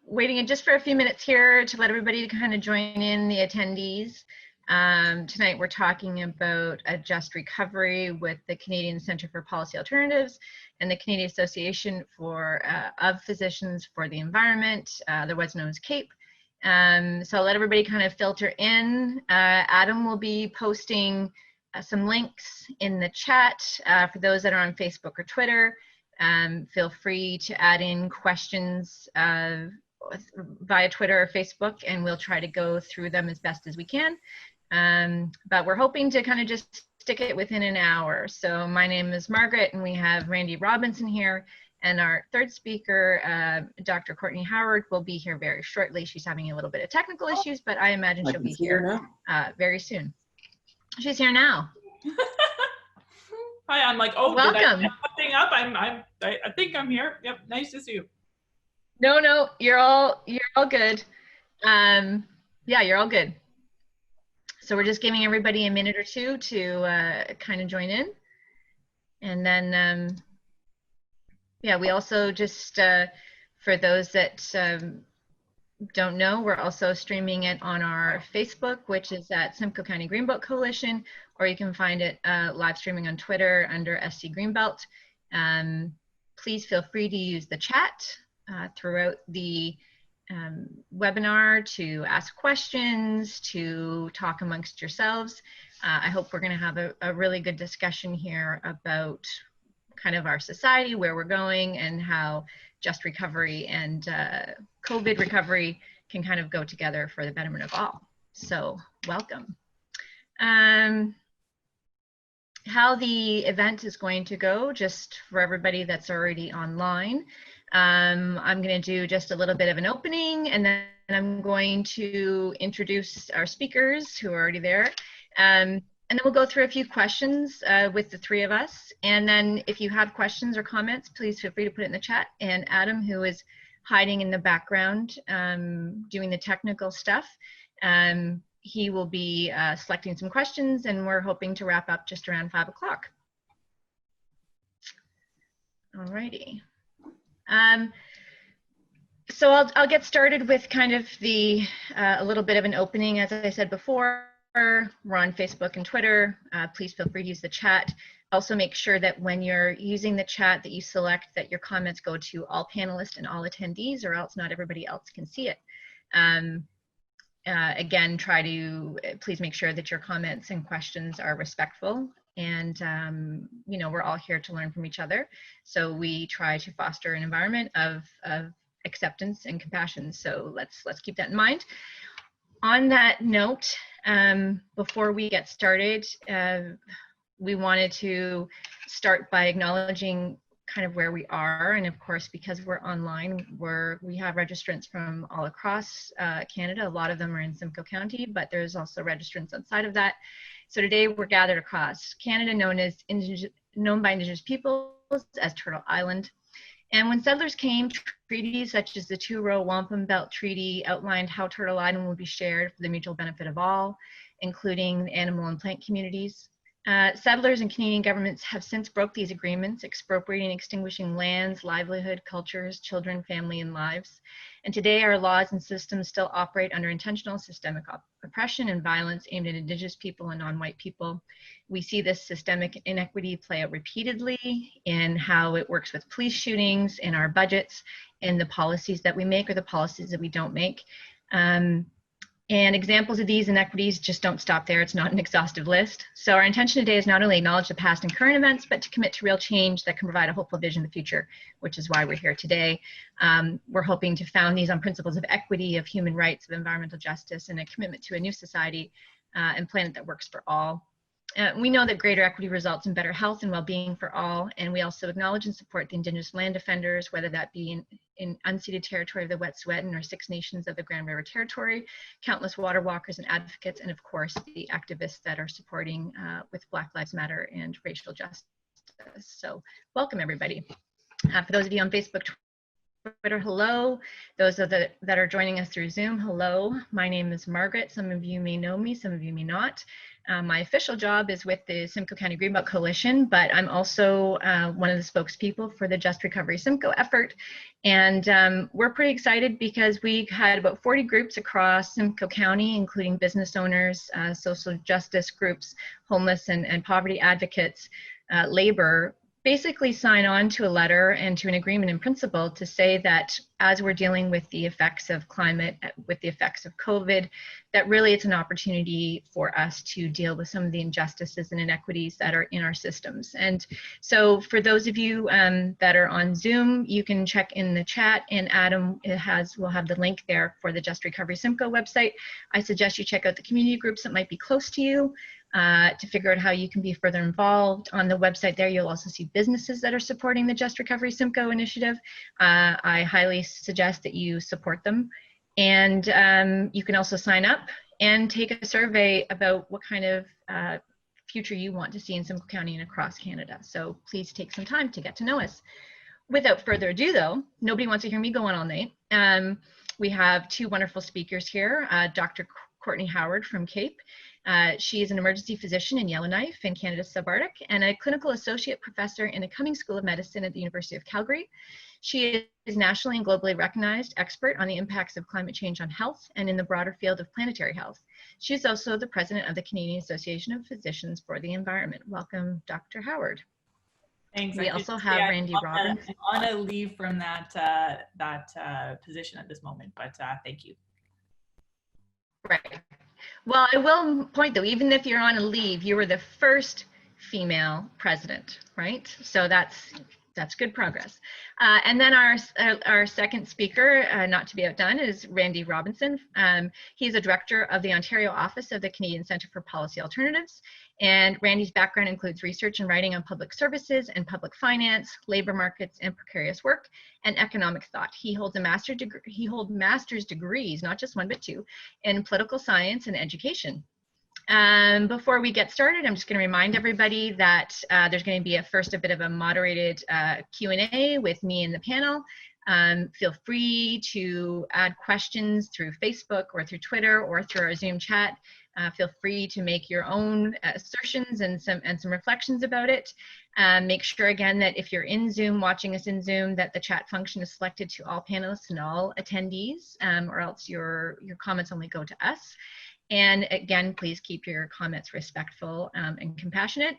Waiting just for a few minutes here to let everybody kind of join in, the attendees. Tonight we're talking about a just recovery with the Canadian Centre for Policy Alternatives and the Canadian Association of Physicians for the Environment, otherwise known as CAPE. So I'll let everybody kind of filter in. Adam will be posting some links in the chat for those that are on Facebook or Twitter. Feel free to add in questions via Twitter or Facebook, and we'll try to go through them as best as we can. But we're hoping to kind of just stick it within an hour. So my name is Margaret, and we have Randy Robinson here, and our third speaker, Dr. Courtney Howard, will be here very shortly. She's having a little bit of technical issues, but I imagine she'll be here very soon. She's here now. Hi, I'm like, oh, welcome. Did I set something up? I think I'm here. Yep, nice to see you. No, you're all good. Yeah, you're all good. So we're just giving everybody a minute or two to kind of join in, and then yeah, we also just for those that don't know, we're also streaming it on our Facebook, which is at Simcoe County Greenbelt Coalition, or you can find it live streaming on Twitter under SC Greenbelt. Please feel free to use the chat throughout the webinar to ask questions, to talk amongst yourselves. I hope we're going to have a really good discussion here about kind of our society, where we're going, and how just recovery and COVID recovery can kind of go together for the betterment of all. So welcome. How the event is going to go, just for everybody that's already online, I'm going to do just a little bit of an opening, and then I'm going to introduce our speakers who are already there. And then we'll go through a few questions with the three of us. And then if you have questions or comments, please feel free to put it in the chat. And Adam, who is hiding in the background doing the technical stuff, he will be selecting some questions, and we're hoping to wrap up just around 5 o'clock. Alrighty. So I'll get started with kind of a little bit of an opening. As I said before, we're on Facebook and Twitter. Please feel free to use the chat. Also make sure that when you're using the chat that you select that your comments go to all panelists and all attendees, or else not everybody else can see it. Again, please make sure that your comments and questions are respectful. And, you know, we're all here to learn from each other. So we try to foster an environment of acceptance and compassion. So let's keep that in mind. On that note, before we get started, we wanted to start by acknowledging kind of where we are. And of course, because we're online, we have registrants from all across Canada. A lot of them are in Simcoe County, but there's also registrants outside of that. So today we're gathered across Canada, known by Indigenous peoples as Turtle Island. And when settlers came, treaties such as the Two-Row Wampum Belt Treaty outlined how Turtle Island will be shared for the mutual benefit of all, including animal and plant communities. Settlers and Canadian governments have since broke these agreements, expropriating and extinguishing lands, livelihood, cultures, children, family, and lives. And today our laws and systems still operate under intentional systemic oppression and violence aimed at Indigenous people and non-white people. We see this systemic inequity play out repeatedly in how it works with police shootings, in our budgets, in the policies that we make or the policies that we don't make. And examples of these inequities just don't stop there. It's not an exhaustive list. So our intention today is not only acknowledge the past and current events, but to commit to real change that can provide a hopeful vision of the future, which is why we're here today. We're hoping to found these on principles of equity, of human rights, of environmental justice, and a commitment to a new society and planet that works for all. We know that greater equity results in better health and well-being for all, and we also acknowledge and support the Indigenous land defenders, whether that be in unceded territory of the Wet'suwet'en or Six Nations of the Grand River Territory, countless water walkers and advocates, and of course the activists that are supporting with Black Lives Matter and racial justice. So welcome everybody. For those of you on Facebook, Twitter, hello. Those that are joining us through Zoom, hello. My name is Margaret. Some of you may know me, some of you may not. My official job is with the Simcoe County Greenbelt Coalition, but I'm also one of the spokespeople for the Just Recovery Simcoe effort. And we're pretty excited because we had about 40 groups across Simcoe County, including business owners, social justice groups, homeless and poverty advocates, labor, basically sign on to a letter and to an agreement in principle to say that as we're dealing with the effects of climate, with the effects of COVID, that really it's an opportunity for us to deal with some of the injustices and inequities that are in our systems. And so for those of you that are on Zoom, you can check in the chat, and Adam will have the link there for the Just Recovery Simcoe website. I suggest you check out the community groups that might be close to you. To figure out how you can be further involved. On the website there, you'll also see businesses that are supporting the Just Recovery Simcoe initiative. I highly suggest that you support them. And you can also sign up and take a survey about what kind of future you want to see in Simcoe County and across Canada. So please take some time to get to know us. Without further ado though, nobody wants to hear me go on all night. We have two wonderful speakers here, Dr. Courtney Howard from CAPE. She is an emergency physician in Yellowknife in Canada's subarctic and a clinical associate professor in the Cummings School of Medicine at the University of Calgary. She is nationally and globally recognized expert on the impacts of climate change on health and in the broader field of planetary health. She is also the president of the Canadian Association of Physicians for the Environment. Welcome, Dr. Howard. Thanks. We also have Randy Robbins. I'm on a leave from that position at this moment, but thank you. Right. Well, I will point though, even if you're on a leave, you were the first female president, right? So that's good progress. And then our second speaker, not to be outdone, is Randy Robinson. He's a director of the Ontario office of the Canadian Centre for Policy Alternatives. And Randy's background includes research and writing on public services and public finance, labor markets and precarious work, and economic thought. He holds master's degrees, not just one, but two, in political science and education. Before we get started, I'm just going to remind everybody that there's going to be a bit of a moderated Q&A with me and the panel. Feel free to add questions through Facebook or through Twitter or through our Zoom chat. Feel free to make your own assertions and some reflections about it. Make sure again that if you're in Zoom, watching us in Zoom, that the chat function is selected to all panelists and all attendees, or else your comments only go to us. And again, please keep your comments respectful and compassionate.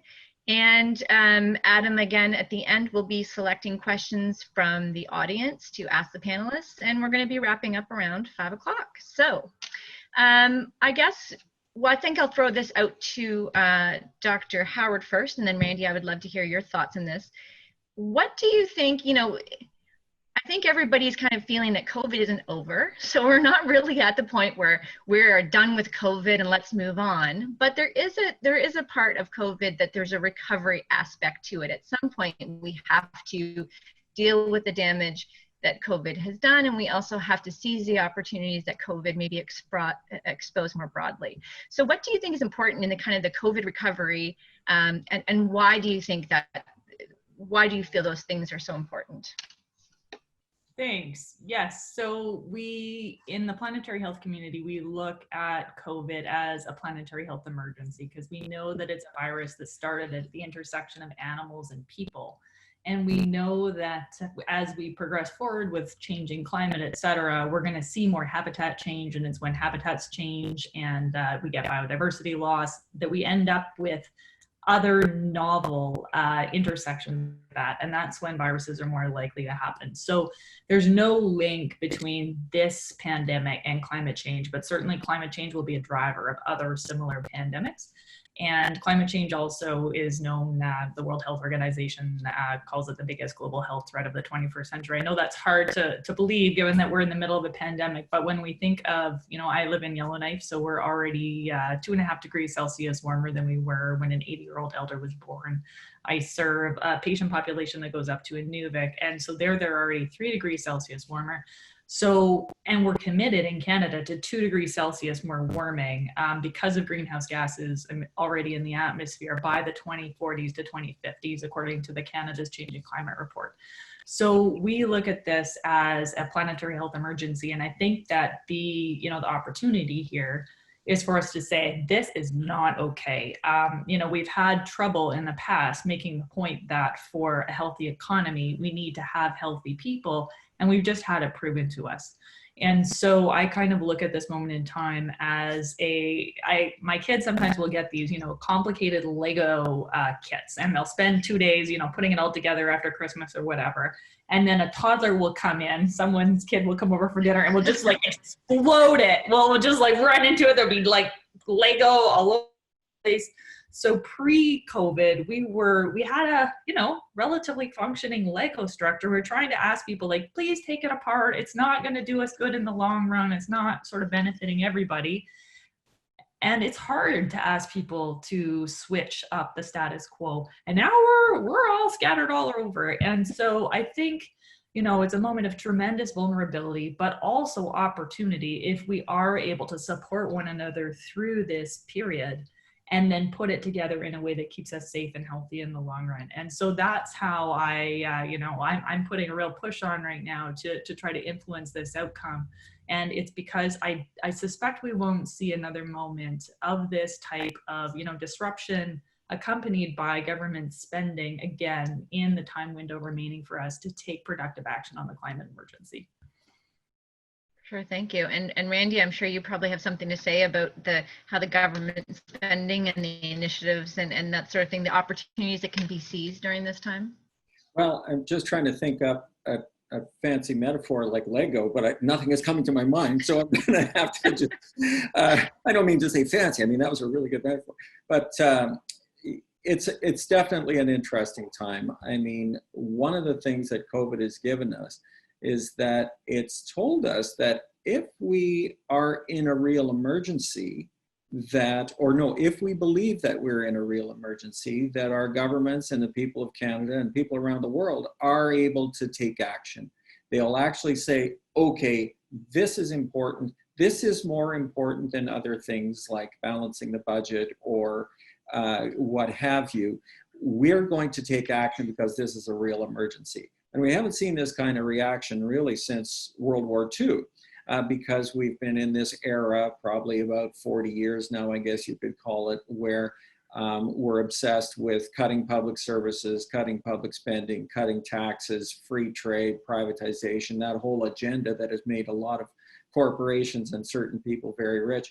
And Adam, again, at the end, will be selecting questions from the audience to ask the panelists, and we're going to be wrapping up around 5 o'clock. So I guess, well, I think I'll throw this out to Dr. Howard first, and then Randy, I would love to hear your thoughts on this. What do you think, I think everybody's kind of feeling that COVID isn't over. So we're not really at the point where we're done with COVID and let's move on. But there is a part of COVID that there's a recovery aspect to it. At some point, we have to deal with the damage that COVID has done, and we also have to seize the opportunities that COVID maybe expose more broadly. So what do you think is important in the kind of the COVID recovery, and why do you think why do you feel those things are so important? Thanks. Yes. So we, in the planetary health community, we look at COVID as a planetary health emergency because we know that it's a virus that started at the intersection of animals and people. And we know that as we progress forward with changing climate, et cetera, we're going to see more habitat change. And it's when habitats change and we get biodiversity loss that we end up with other novel intersections of that, and that's when viruses are more likely to happen. So there's no link between this pandemic and climate change, but certainly climate change will be a driver of other similar pandemics. And climate change also is known, the World Health Organization calls it the biggest global health threat of the 21st century. I know that's hard to believe given that we're in the middle of a pandemic, but when we think of, I live in Yellowknife, so we're already 2.5 degrees Celsius warmer than we were when an 80-year-old elder was born. I serve a patient population that goes up to Inuvik, and so they're already 3 degrees Celsius warmer. So, and we're committed in Canada to 2 degrees Celsius more warming because of greenhouse gases already in the atmosphere by the 2040s to 2050s, according to the Canada's Changing Climate Report. So we look at this as a planetary health emergency. And I think that the opportunity here is for us to say, this is not okay. We've had trouble in the past making the point that for a healthy economy, we need to have healthy people, and we've just had it proven to us. And so I kind of look at this moment in time as my kids sometimes will get these, complicated Lego kits, and they'll spend 2 days, putting it all together after Christmas or whatever. And then a toddler will come in, someone's kid will come over for dinner and we'll just like explode it. We'll just like run into it. There'll be like Lego all over the place. So pre-COVID, we had a, relatively functioning Lego structure. We're trying to ask people like, please take it apart. It's not going to do us good in the long run. It's not sort of benefiting everybody. And it's hard to ask people to switch up the status quo. And now we're all scattered all over. And so I think, it's a moment of tremendous vulnerability, but also opportunity if we are able to support one another through this period and then put it together in a way that keeps us safe and healthy in the long run. And so that's how I'm putting a real push on right now to try to influence this outcome. And it's because I suspect we won't see another moment of this type of, disruption accompanied by government spending again in the time window remaining for us to take productive action on the climate emergency. Sure, thank you. And Randy, I'm sure you probably have something to say about how the government spending and the initiatives and that sort of thing, the opportunities that can be seized during this time. Well, I'm just trying to think up a fancy metaphor like Lego, but nothing is coming to my mind. So I'm going to have to just, I don't mean to say fancy. I mean, that was a really good metaphor. But it's definitely an interesting time. I mean, one of the things that COVID has given us is that it's told us that if we are in a real emergency, if we believe that we're in a real emergency, that our governments and the people of Canada and people around the world are able to take action. They'll actually say, okay, this is important. This is more important than other things like balancing the budget or what have you. We're going to take action because this is a real emergency. And we haven't seen this kind of reaction really since World War II. Because we've been in this era, probably about 40 years now, I guess you could call it, where we're obsessed with cutting public services, cutting public spending, cutting taxes, free trade, privatization, that whole agenda that has made a lot of corporations and certain people very rich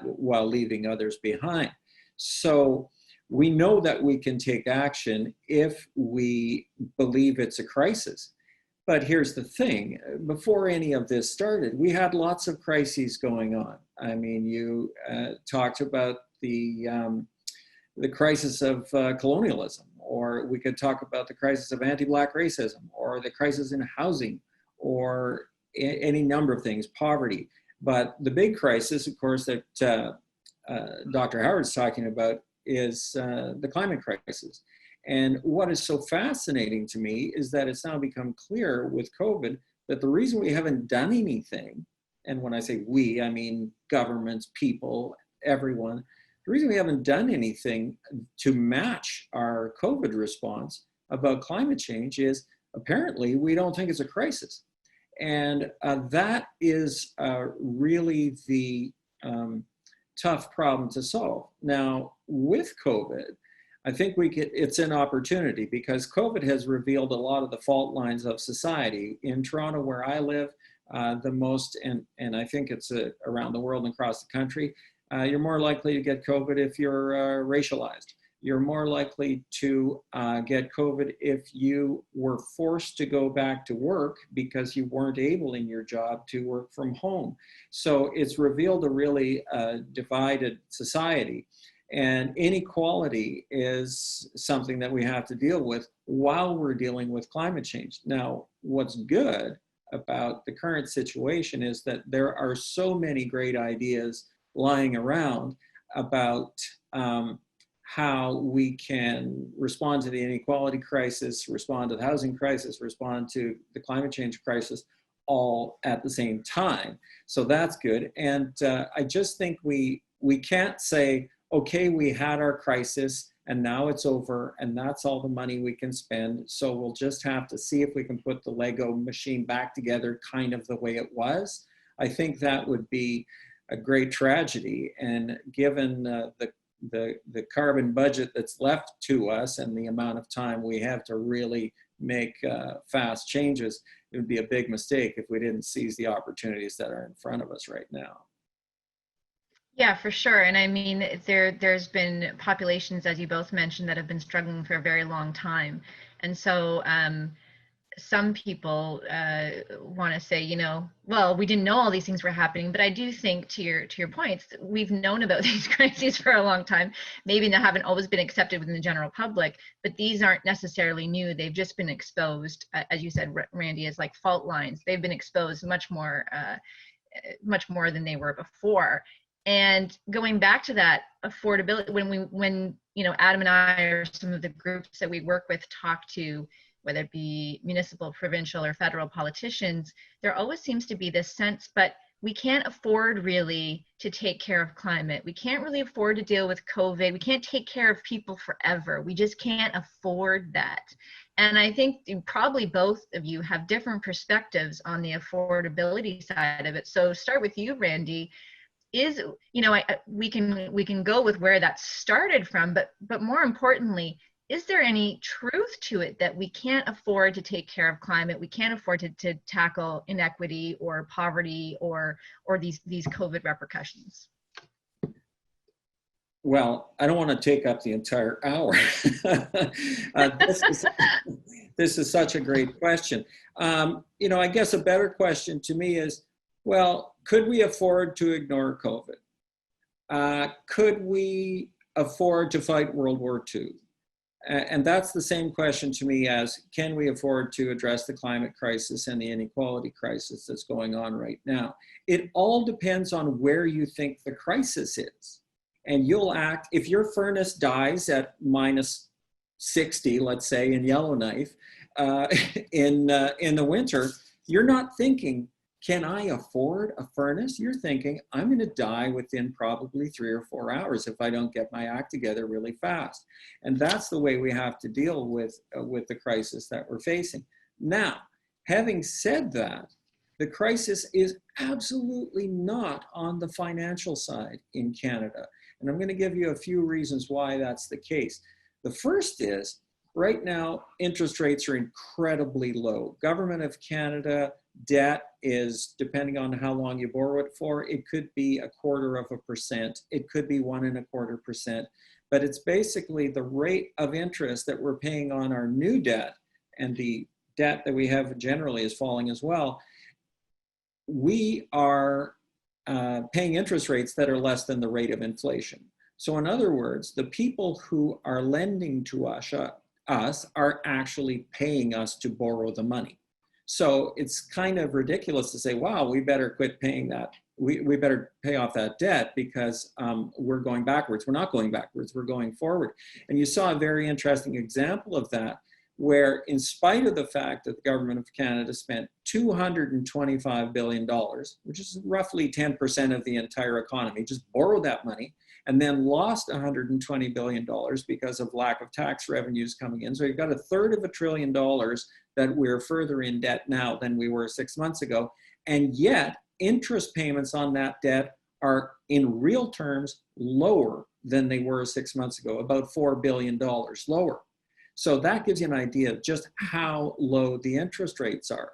while leaving others behind. So we know that we can take action if we believe it's a crisis. But here's the thing, before any of this started, we had lots of crises going on. I mean, you talked about the crisis of colonialism, or we could talk about the crisis of anti-Black racism, or the crisis in housing, or any number of things, poverty. But the big crisis, of course, that Dr. Howard's talking about is the climate crisis. And what is so fascinating to me is that it's now become clear with COVID that the reason we haven't done anything, and when I say we, I mean governments, people, everyone, the reason we haven't done anything to match our COVID response about climate change is apparently we don't think it's a crisis. And that is really the tough problem to solve. Now, with COVID, I think it's an opportunity because COVID has revealed a lot of the fault lines of society. In Toronto, where I live, the most, and I think it's around the world and across the country, you're more likely to get COVID if you're racialized. You're more likely to get COVID if you were forced to go back to work because you weren't able in your job to work from home. So it's revealed a really divided society. And inequality is something that we have to deal with while we're dealing with climate change. Now, what's good about the current situation is that there are so many great ideas lying around about how we can respond to the inequality crisis, respond to the housing crisis, respond to the climate change crisis, all at the same time. So that's good. And I just think we can't say, okay, we had our crisis and now it's over and that's all the money we can spend. So we'll just have to see if we can put the Lego machine back together kind of the way it was. I think that would be a great tragedy. And given the carbon budget that's left to us and the amount of time we have to really make fast changes, it would be a big mistake if we didn't seize the opportunities that are in front of us right now. Yeah, for sure. And I mean, there's been populations, as you both mentioned, that have been struggling for a very long time. And so some people want to say, you know, well, we didn't know all these things were happening. But I do think, to your points, we've known about these crises for a long time. Maybe they haven't always been accepted within the general public, but these aren't necessarily new. They've just been exposed, as you said, Randy, as like fault lines. They've been exposed much more than they were before. And going back to that affordability, when you know, Adam and I, or some of the groups that we work with, talk to, whether it be municipal, provincial, or federal politicians, there always seems to be this sense, but we can't afford really to take care of climate. We can't really afford to deal with COVID. We can't take care of people forever. We just can't afford that. And I think probably both of you have different perspectives on the affordability side of it. So start with you, Randy. Is, you know, we can go with where that started from, but more importantly, is there any truth to it that we can't afford to take care of climate? We can't afford to tackle inequity or poverty or these COVID repercussions? Well, I don't want to take up the entire hour. This is such a great question. You know, I guess a better question to me is, well, could we afford to ignore COVID? Could we afford to fight World War II? And that's the same question to me as, can we afford to address the climate crisis and the inequality crisis that's going on right now? It all depends on where you think the crisis is. And you'll act, if your furnace dies at minus 60, let's say, in Yellowknife, in the winter, you're not thinking, can I afford a furnace? You're thinking, I'm going to die within probably 3 or 4 hours if I don't get my act together really fast. And that's the way we have to deal with the crisis that we're facing. Now, having said that, the crisis is absolutely not on the financial side in Canada. And I'm going to give you a few reasons why that's the case. The first is, right now, interest rates are incredibly low. Government of Canada debt is, depending on how long you borrow it for, it could be 0.25%, it could be 1.25%, but it's basically the rate of interest that we're paying on our new debt, and the debt that we have generally is falling as well. We are paying interest rates that are less than the rate of inflation. So in other words, the people who are lending to us are actually paying us to borrow the money. So it's kind of ridiculous to say, wow, we better quit paying that. We better pay off that debt because we're going backwards. We're not going backwards, we're going forward. And you saw a very interesting example of that, where in spite of the fact that the government of Canada spent $225 billion, which is roughly 10% of the entire economy, just borrowed that money, and then lost $120 billion because of lack of tax revenues coming in. So you've got $1/3 trillion that we're further in debt now than we were 6 months ago. And yet interest payments on that debt are in real terms lower than they were 6 months ago, about $4 billion lower. So that gives you an idea of just how low the interest rates are.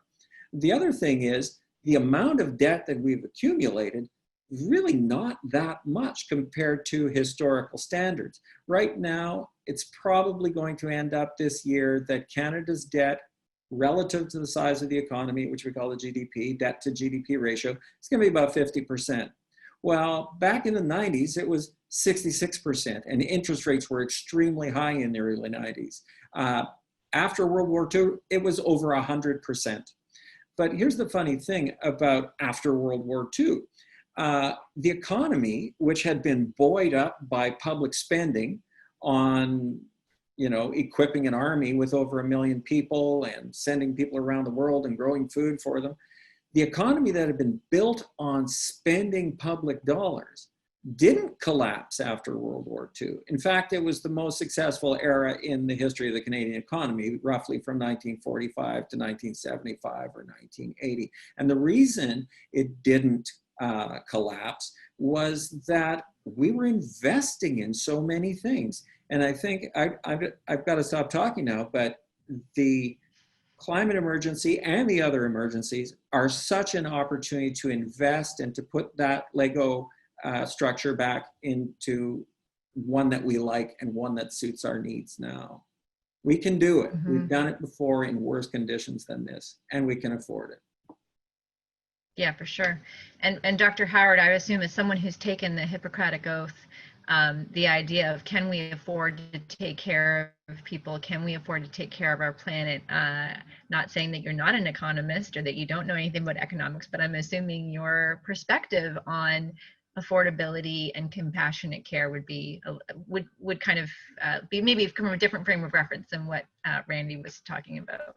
The other thing is the amount of debt that we've accumulated, really not that much compared to historical standards. Right now, it's probably going to end up this year that Canada's debt relative to the size of the economy, which we call the GDP, debt to GDP ratio, it's going to be about 50%. Well, back in the 90s, it was 66%, and interest rates were extremely high in the early 90s. After World War II, it was over 100%. But here's the funny thing about after World War II. The economy, which had been buoyed up by public spending on, equipping an army with over 1 million people and sending people around the world and growing food for them, the economy that had been built on spending public dollars didn't collapse after World War II. In fact, it was the most successful era in the history of the Canadian economy, roughly from 1945 to 1975 or 1980. And the reason it didn't collapse was that we were investing in so many things. And I think I've got to stop talking now, but the climate emergency and the other emergencies are such an opportunity to invest and to put that Lego structure back into one that we like and one that suits our needs now. We can do it. We've done it before in worse conditions than this, and we can afford it. Yeah, for sure. And Dr. Howard, I assume as someone who's taken the Hippocratic Oath, the idea of can we afford to take care of people? Can we afford to take care of our planet? Not saying that you're not an economist or that you don't know anything about economics, but I'm assuming your perspective on affordability and compassionate care would be would kind of be maybe from a different frame of reference than what Randy was talking about.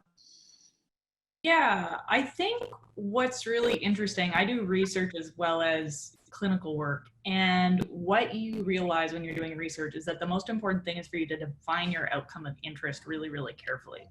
Yeah, I think what's really interesting, I do research as well as clinical work, and what you realize when you're doing research is that the most important thing is for you to define your outcome of interest really, really carefully.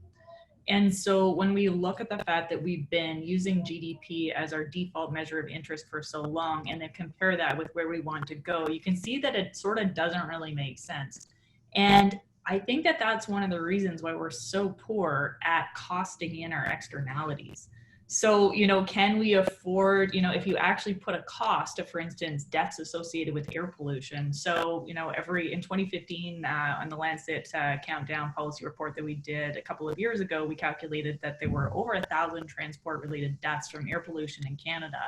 And so when we look at the fact that we've been using GDP as our default measure of interest for so long, and then compare that with where we want to go, you can see that it sort of doesn't really make sense. And I think that that's one of the reasons why we're so poor at costing in our externalities. So, can we afford, if you actually put a cost of, for instance, deaths associated with air pollution. So, in 2015, on the Lancet countdown policy report that we did a couple of years ago, we calculated that there were over 1,000 transport-related deaths from air pollution in Canada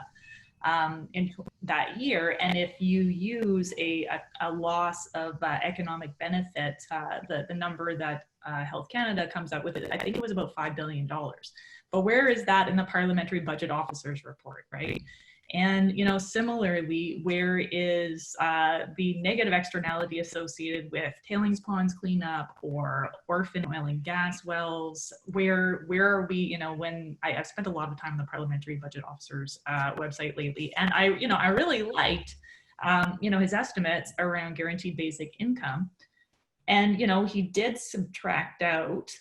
in that year. And if you use a loss of economic benefit, the number that Health Canada comes up with, I think it was about $5 billion. But where is that in the Parliamentary Budget Officer's report, right? And, similarly, where is the negative externality associated with tailings ponds cleanup or orphan oil and gas wells? Where are we, when I've spent a lot of time on the Parliamentary Budget Officer's website lately, and I really liked, his estimates around guaranteed basic income. And, he did subtract out,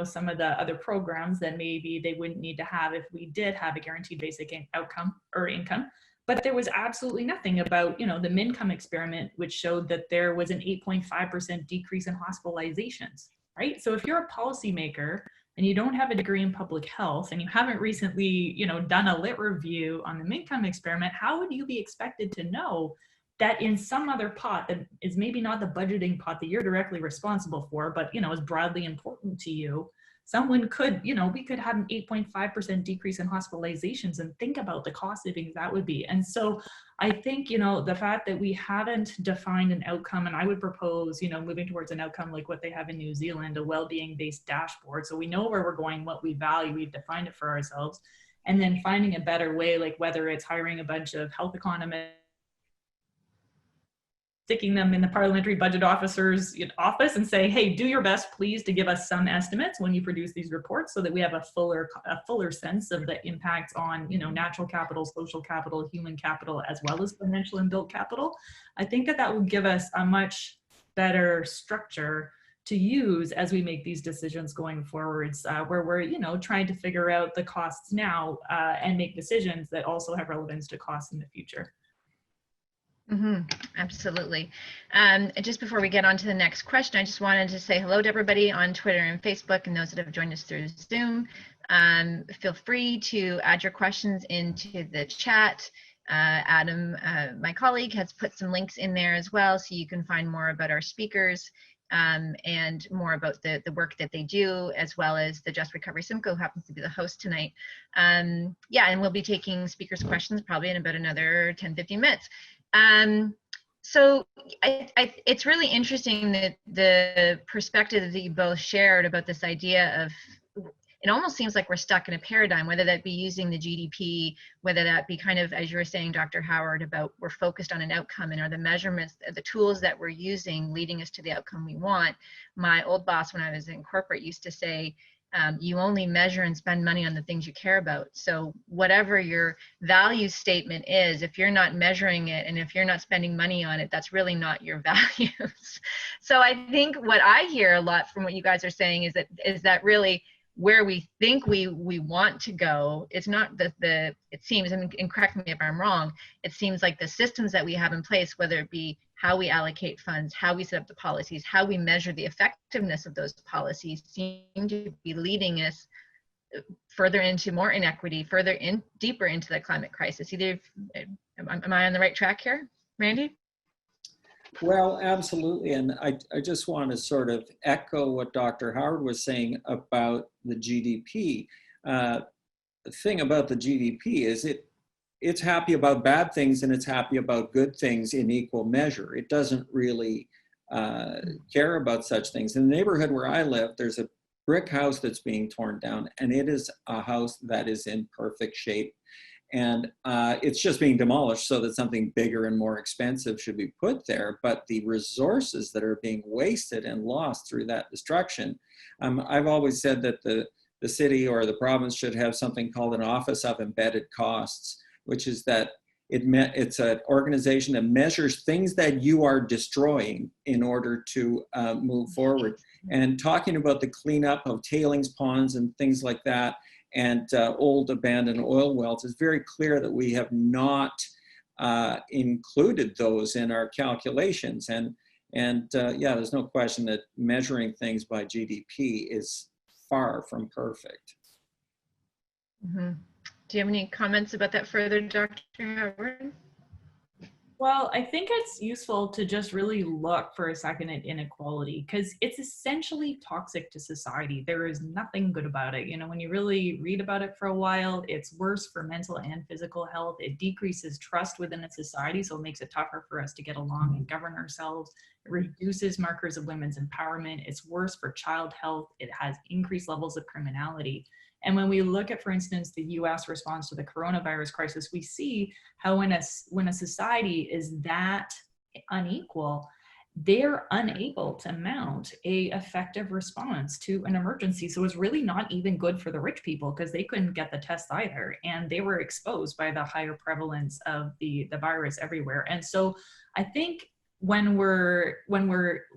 some of the other programs that maybe they wouldn't need to have if we did have a guaranteed basic outcome or income. But there was absolutely nothing about, the MinCom experiment, which showed that there was an 8.5% decrease in hospitalizations, right? So if you're a policymaker and you don't have a degree in public health and you haven't recently, done a lit review on the MinCom experiment, how would you be expected to know that in some other pot that is maybe not the budgeting pot that you're directly responsible for, but, is broadly important to you, someone could, we could have an 8.5% decrease in hospitalizations, and think about the cost savings that would be. And so I think, the fact that we haven't defined an outcome, and I would propose, moving towards an outcome like what they have in New Zealand, a well-being based dashboard. So we know where we're going, what we value, we've defined it for ourselves, and then finding a better way, like whether it's hiring a bunch of health economists, sticking them in the Parliamentary Budget Officer's office and say, hey, do your best, please, to give us some estimates when you produce these reports so that we have a fuller sense of the impacts on, natural capital, social capital, human capital, as well as financial and built capital. I think that would give us a much better structure to use as we make these decisions going forwards, where we're, trying to figure out the costs now and make decisions that also have relevance to costs in the future. Absolutely. Just before we get on to the next question, I just wanted to say hello to everybody on Twitter and Facebook and those that have joined us through Zoom. Feel free to add your questions into the chat. Adam, my colleague, has put some links in there as well, so you can find more about our speakers and more about the work that they do, as well as the Just Recovery Simcoe, who happens to be the host tonight. Yeah, and we'll be taking speakers' questions probably in about another 10-15 minutes. So it's really interesting that the perspective that you both shared about this idea of, it almost seems like we're stuck in a paradigm, whether that be using the GDP, whether that be kind of, as you were saying, Dr. Howard, about we're focused on an outcome, and are the measurements, the tools that we're using leading us to the outcome we want. My old boss, when I was in corporate, used to say, You only measure and spend money on the things you care about. So whatever your value statement is, if you're not measuring it and if you're not spending money on it, that's really not your values. So I think what I hear a lot from what you guys are saying is that really where we think we want to go, it's not it seems, and correct me if I'm wrong, it seems like the systems that we have in place, whether it be how we allocate funds, how we set up the policies, how we measure the effectiveness of those policies, seem to be leading us further into more inequity, deeper into the climate crisis. Am I on the right track here, Randy? Well, absolutely. And I just want to sort of echo what Dr. Howard was saying about the GDP. The thing about the GDP is it's happy about bad things and it's happy about good things in equal measure. It doesn't really care about such things. In the neighborhood where I live, there's a brick house that's being torn down, and it is a house that is in perfect shape. And it's just being demolished so that something bigger and more expensive should be put there. But the resources that are being wasted and lost through that destruction, I've always said that the city or the province should have something called an Office of Embedded Costs, which is that it's an organization that measures things that you are destroying in order to move forward. And talking about the cleanup of tailings ponds and things like that, and old abandoned oil wells, is very clear that we have not included those in our calculations. And yeah, there's no question that measuring things by GDP is far from perfect. Mm-hmm. Do you have any comments about that further, Dr. Howard? Well, I think it's useful to just really look for a second at inequality, because it's essentially toxic to society. There is nothing good about it. You know, when you really read about it for a while, it's worse for mental and physical health. It decreases trust within a society, so it makes it tougher for us to get along and govern ourselves. It reduces markers of women's empowerment. It's worse for child health. It has increased levels of criminality. And when we look at, for instance, the US response to the coronavirus crisis, we see how when a society is that unequal, they're unable to mount an effective response to an emergency. So it's really not even good for the rich people, because they couldn't get the tests either. And they were exposed by the higher prevalence of the virus everywhere. And so I think when we're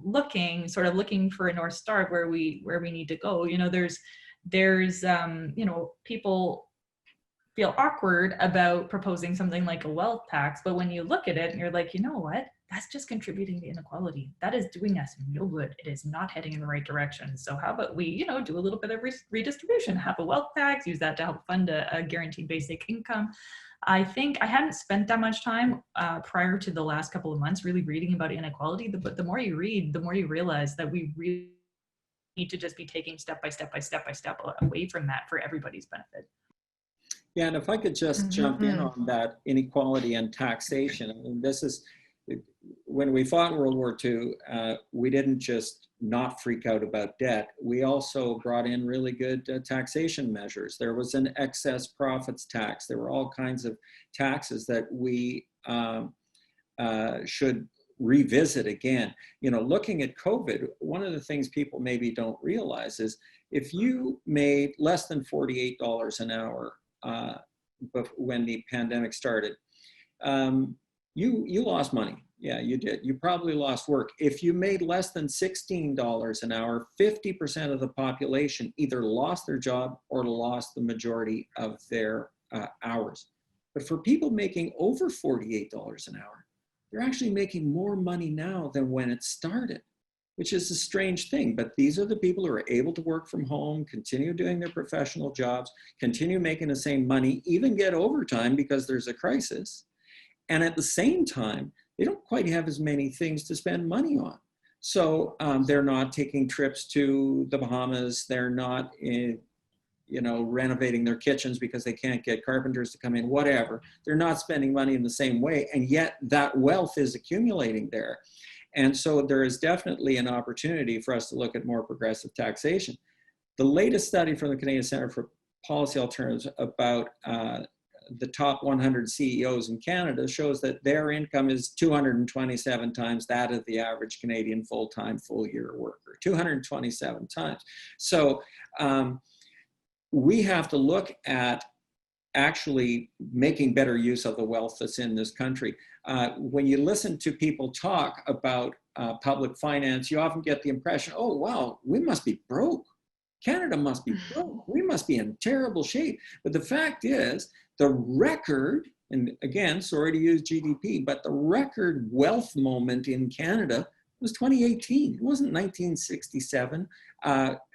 looking for a North Star where we need to go, you know, there's you know, people feel awkward about proposing something like a wealth tax, but when you look at it and you're like, you know what, that's just contributing to inequality. That is doing us no good. It is not heading in the right direction. So how about we, you know, do a little bit of redistribution, have a wealth tax, use that to help fund a guaranteed basic income. I think I hadn't spent that much time prior to the last couple of months really reading about inequality, but the more you read, the more you realize that we really need to just be taking step by step away from that for everybody's benefit. Yeah, and if I could just jump in on that inequality and taxation. I mean, this is, when we fought in World War II, we didn't just not freak out about debt. We also brought in really good taxation measures. There was an excess profits tax. There were all kinds of taxes that we should revisit again. You know, looking at COVID, one of the things people maybe don't realize is if you made less than $48 an hour when the pandemic started, you lost money. Yeah, you did. You probably lost work. If you made less than $16 an hour, 50% of the population either lost their job or lost the majority of their hours. But for people making over $48 an hour, they're actually making more money now than when it started, which is a strange thing. But these are the people who are able to work from home, continue doing their professional jobs, continue making the same money, even get overtime because there's a crisis. And at the same time, they don't quite have as many things to spend money on. So they're not taking trips to the Bahamas. They're not renovating their kitchens because they can't get carpenters to come in, whatever. They're not spending money in the same way. And yet that wealth is accumulating there. And so there is definitely an opportunity for us to look at more progressive taxation. The latest study from the Canadian Centre for Policy Alternatives about the top 100 CEOs in Canada shows that their income is 227 times that of the average Canadian full-time, full-year worker, 227 times. So we have to look at actually making better use of the wealth that's in this country. When you listen to people talk about public finance, you often get the impression, oh, wow, we must be broke. Canada must be broke. We must be in terrible shape. But the fact is, the record, and again, sorry to use GDP, but the record wealth moment in Canada was 2018. It wasn't 1967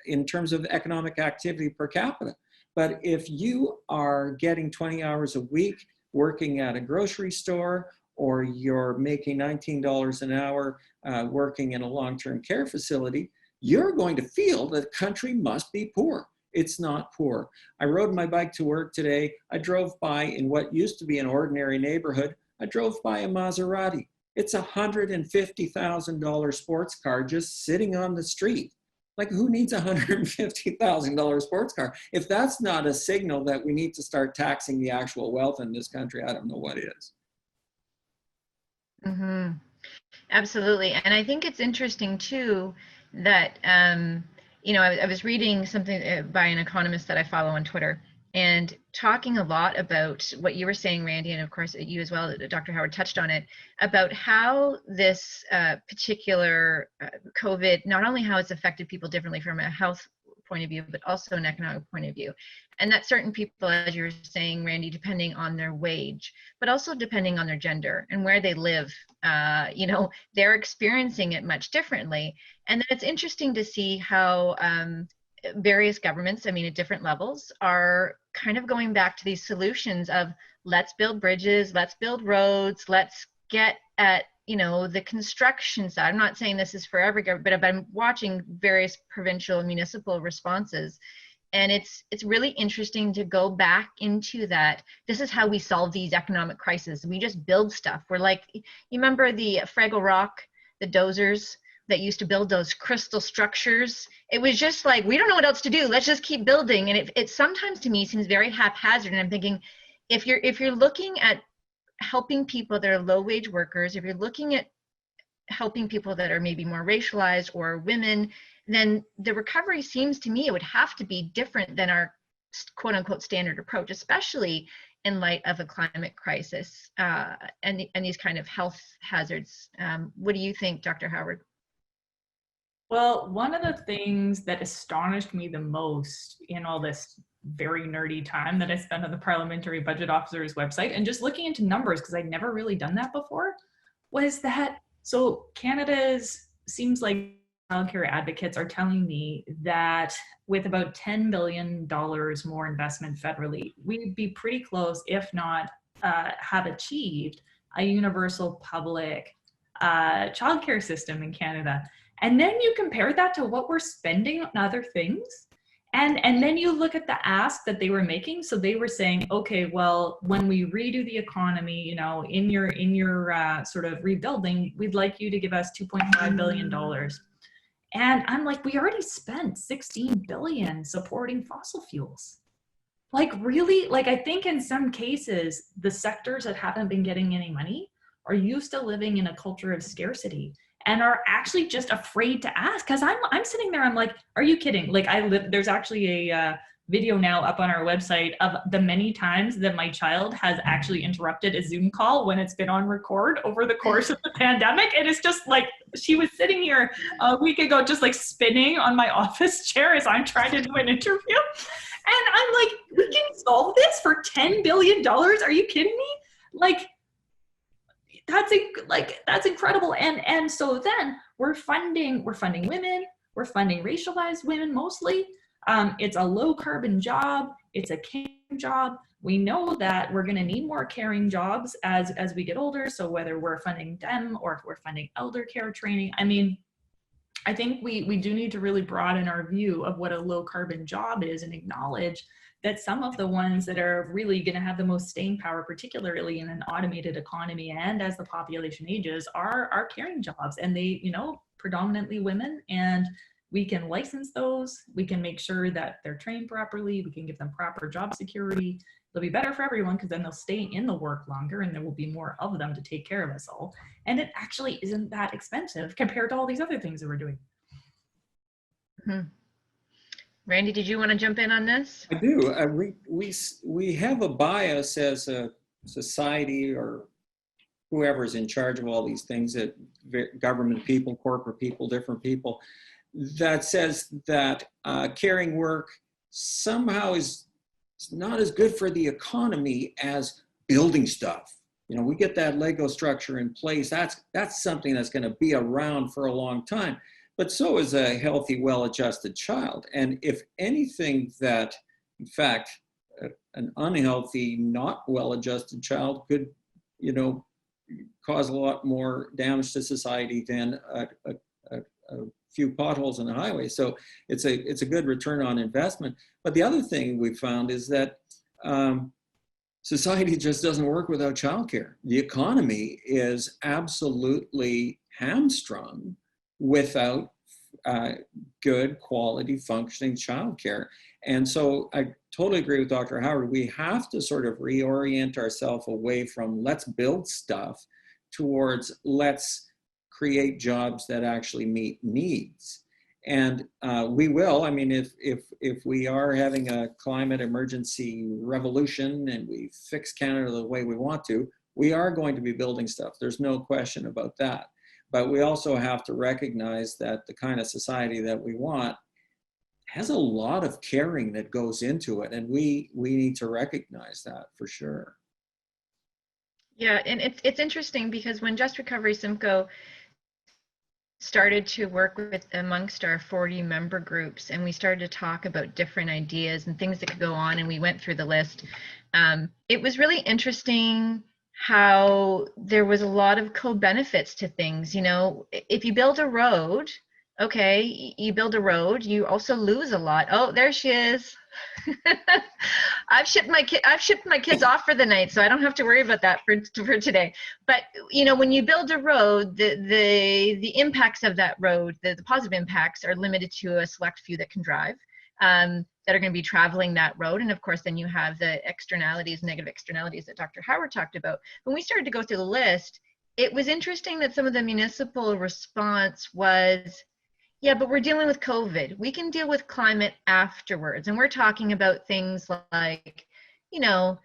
in terms of economic activity per capita. But if you are getting 20 hours a week working at a grocery store, or you're making $19 an hour working in a long-term care facility, you're going to feel that the country must be poor. It's not poor. I rode my bike to work today. I drove by in what used to be an ordinary neighborhood. I drove by a Maserati. It's a $150,000 sports car just sitting on the street. Like, who needs a $150,000 sports car? If that's not a signal that we need to start taxing the actual wealth in this country, I don't know what is. Mm-hmm. Absolutely. And I think it's interesting too that, you know, I was reading something by an economist that I follow on Twitter, and talking a lot about what you were saying, Randy, and of course you as well, Dr. Howard touched on it, about how this particular COVID, not only how it's affected people differently from a health point of view, but also an economic point of view. And that certain people, as you were saying, Randy, depending on their wage, but also depending on their gender and where they live, you know, they're experiencing it much differently. And then it's interesting to see how various governments, I mean, at different levels, are kind of going back to these solutions of let's build bridges, let's build roads, let's get at, you know, the construction side. I'm not saying this is for every government, but I'm watching various provincial and municipal responses. And it's really interesting to go back into that. This is how we solve these economic crises. We just build stuff. We're like, you remember the Fraggle Rock, the dozers that used to build those crystal structures? It was just like, we don't know what else to do. Let's just keep building. And it sometimes to me seems very haphazard. And I'm thinking, if you're looking at helping people that are low wage workers, if you're looking at helping people that are maybe more racialized or women, then the recovery seems to me it would have to be different than our quote unquote standard approach, especially in light of a climate crisis and these kind of health hazards. What do you think, Dr. Howard? Well, one of the things that astonished me the most in all this very nerdy time that I spent on the Parliamentary Budget Officer's website and just looking into numbers, because I'd never really done that before, was that, so Canada's, seems like childcare advocates are telling me that with about $10 billion more investment federally, we'd be pretty close, if not have achieved a universal public childcare system in Canada. And then you compare that to what we're spending on other things. And then you look at the ask that they were making. So they were saying, okay, well, when we redo the economy, you know, in your sort of rebuilding, we'd like you to give us $2.5 billion. And I'm like, we already spent $16 billion supporting fossil fuels. Like, really? Like, I think in some cases, the sectors that haven't been getting any money are used to living in a culture of scarcity and are actually just afraid to ask. Because I'm sitting there, I'm like, are you kidding? Like, there's actually a video now up on our website of the many times that my child has actually interrupted a Zoom call when it's been on record over the course of the pandemic. And it's just like, she was sitting here a week ago, just like spinning on my office chair as I'm trying to do an interview. And I'm like, we can solve this for $10 billion? Are you kidding me? Like, that's incredible. And so then we're funding women, we're funding racialized women mostly. It's a low carbon job, it's a caring job. We know that we're gonna need more caring jobs as we get older. So whether we're funding them or if we're funding elder care training, I mean, I think we do need to really broaden our view of what a low carbon job is and acknowledge that some of the ones that are really going to have the most staying power, particularly in an automated economy and as the population ages, are caring jobs. And they, you know, predominantly women, and we can license those. We can make sure that they're trained properly. We can give them proper job security. It'll be better for everyone because then they'll stay in the work longer and there will be more of them to take care of us all. And it actually isn't that expensive compared to all these other things that we're doing. Mm-hmm. Randy, did you want to jump in on this? I do. We have a bias as a society, or whoever's in charge of all these things, that government people, corporate people, different people, that says that caring work somehow is not as good for the economy as building stuff. You know, we get that Lego structure in place. That's something that's going to be around for a long time. But so is a healthy, well-adjusted child. And if anything, that, in fact, an unhealthy, not well-adjusted child could, you know, cause a lot more damage to society than a few potholes on the highway. So it's a good return on investment. But the other thing we found is that society just doesn't work without childcare. The economy is absolutely hamstrung without good quality functioning childcare. And so I totally agree with Dr. Howard. We have to sort of reorient ourselves away from let's build stuff towards let's create jobs that actually meet needs. And we will. I mean, if we are having a climate emergency revolution and we fix Canada the way we want to, we are going to be building stuff. There's no question about that. But we also have to recognize that the kind of society that we want has a lot of caring that goes into it. And we need to recognize that for sure. Yeah, and it's interesting because when Just Recovery Simcoe started to work with amongst our 40 member groups, and we started to talk about different ideas and things that could go on, and we went through the list, it was really interesting how there was a lot of co-benefits to things. You know, if you build a road, okay, you build a road, you also lose a lot. Oh, there she is. I've shipped my kids off for the night, so I don't have to worry about that for today. But you know, when you build a road, the impacts of that road, the positive impacts, are limited to a select few that can drive, that are going to be traveling that road. And of course, then you have the externalities, negative externalities that Dr. Howard talked about. When we started to go through the list, it was interesting that some of the municipal response was, yeah, but we're dealing with COVID. We can deal with climate afterwards. And we're talking about things like, you know,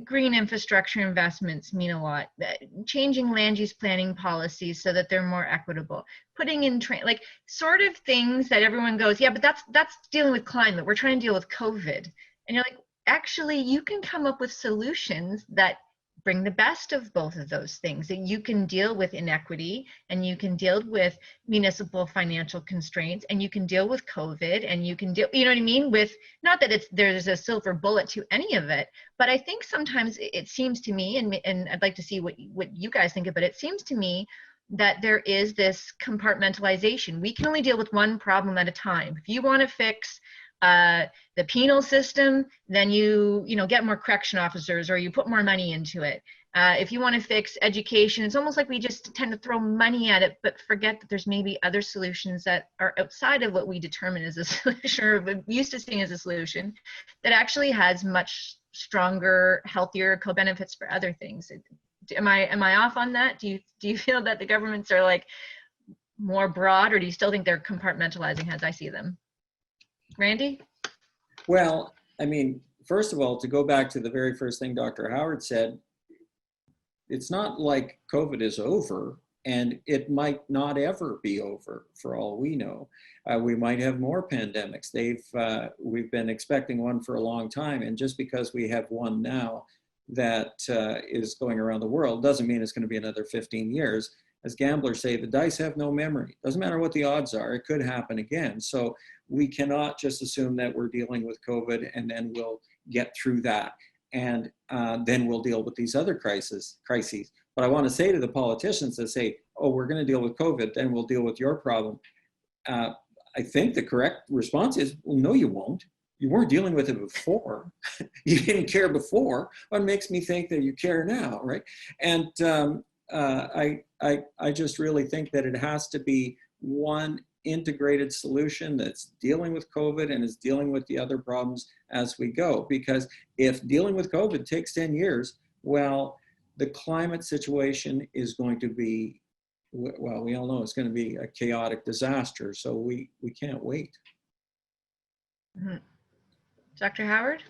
green infrastructure investments mean a lot. Changing land use planning policies so that they're more equitable. Putting in like sort of things that everyone goes, yeah, but that's dealing with climate. We're trying to deal with COVID. And you're like, actually, you can come up with solutions that bring the best of both of those things, that you can deal with inequity and you can deal with municipal financial constraints and you can deal with COVID and you can deal, you know what I mean? With, not that there's a silver bullet to any of it, but I think sometimes it seems to me, and I'd like to see what you guys think of it, it seems to me that there is this compartmentalization. We can only deal with one problem at a time. If you want to fix the penal system, then you get more correction officers or you put more money into it. If you want to fix education, it's almost like we just tend to throw money at it, but forget that there's maybe other solutions that are outside of what we determine as a solution or used to seeing as a solution that actually has much stronger, healthier co-benefits for other things. Am I off on that? Do you feel that the governments are like more broad, or do you still think they're compartmentalizing as I see them? Randy? Well, I mean, first of all, to go back to the very first thing Dr. Howard said, it's not like COVID is over, and it might not ever be over for all we know. We might have more pandemics. We've been expecting one for a long time, and just because we have one now that is going around the world doesn't mean it's going to be another 15 years. As gamblers say, the dice have no memory. Doesn't matter what the odds are, it could happen again. So we cannot just assume that we're dealing with COVID and then we'll get through that. And then we'll deal with these other crises. But I want to say to the politicians that say, oh, we're going to deal with COVID, then we'll deal with your problem. I think the correct response is, well, no, you won't. You weren't dealing with it before. You didn't care before. What makes me think that you care now, right? And I just really think that it has to be one integrated solution that's dealing with COVID and is dealing with the other problems as we go. Because if dealing with COVID takes 10 years, well, the climate situation is going to be, well, we all know it's going to be a chaotic disaster. So we can't wait. Mm-hmm. Dr. Howard?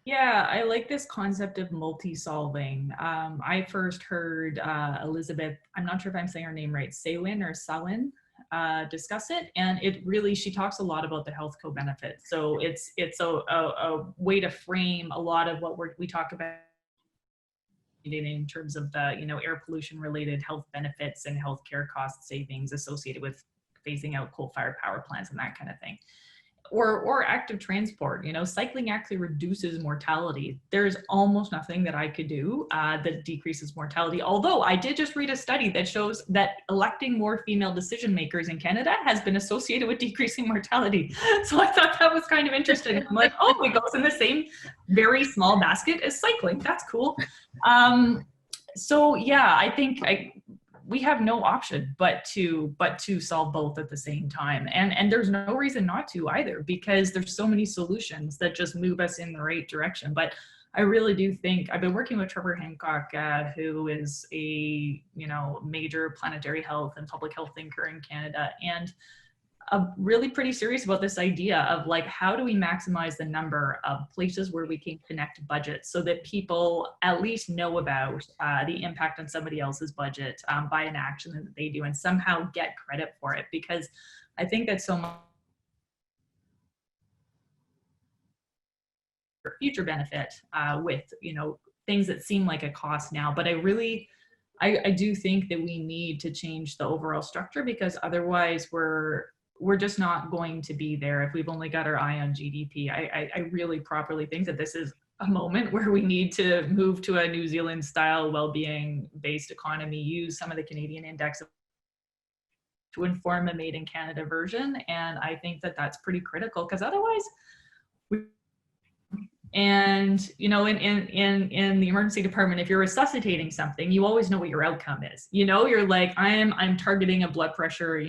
Yeah, I like this concept of multi-solving. I first heard Elizabeth, I'm not sure if I'm saying her name right, Salin, discuss it. And it really, she talks a lot about the health co-benefits. So it's a way to frame a lot of what we talk about in terms of the, air pollution related health benefits and healthcare cost savings associated with phasing out coal-fired power plants and that kind of thing. Or active transport, cycling actually reduces mortality. There's almost nothing that I could do that decreases mortality. Although I did just read a study that shows that electing more female decision makers in Canada has been associated with decreasing mortality. So I thought that was kind of interesting. I'm like, oh, it goes in the same very small basket as cycling. That's cool. So yeah, I think we have no option but to solve both at the same time. And there's no reason not to either, because there's so many solutions that just move us in the right direction. But I really do think, I've been working with Trevor Hancock, who is a, major planetary health and public health thinker in Canada, and really pretty serious about this idea of like, how do we maximize the number of places where we can connect budgets so that people at least know about the impact on somebody else's budget by an action that they do, and somehow get credit for it. Because I think that so much for future benefit with, things that seem like a cost now. But I do think that we need to change the overall structure, because otherwise we're just not going to be there if we've only got our eye on GDP. I really properly think that this is a moment where we need to move to a New Zealand style well-being based economy, use some of the Canadian index to inform a made in Canada version. And I think that that's pretty critical, because otherwise in the emergency department, if you're resuscitating something, you always know what your outcome is. You're like, I'm targeting a blood pressure,